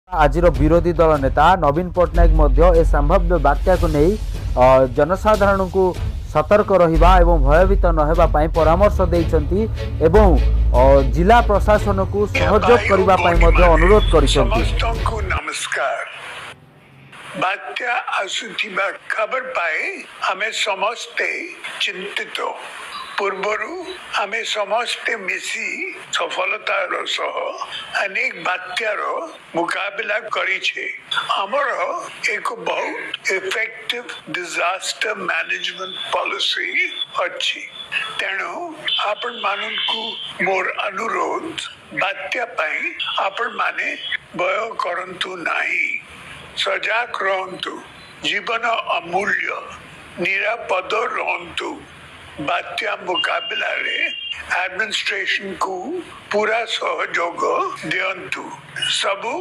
आज विरोधी दल नेता नवीन पट्टनायक ए संभाव्य बात्या को नहीं जनसाधारण को सतर्क रहिबा एवं भयभीत न हेबा पई परामर्श देइछंती एवं जिला प्रशासन को सहयोग करबा पई मध्ये अनुरोध करिसंती। समस्तଙ୍କୁ नमस्कार। बात्या आसुथिबा खबर पाए हमें समस्ते चिंतित पूर्वरु हमें समस्ते मिसी सफलतार सह अनेक बात्यार मुकाबला करिछे। हमर एक बहुत इफेक्टिव डिजास्टर मैनेजमेंट पॉलिसी अछि। तेणु आपण माननकु मोर अनुरोध बात्या पई आपण माने भय करंतु नाही, सजाग रहंतु, जीवन अमूल्य, निरापद रहंतु। बात्या मुकाबला रे एडमिनिस्ट्रेशन को पूरा सहयोग दियंतु। सबु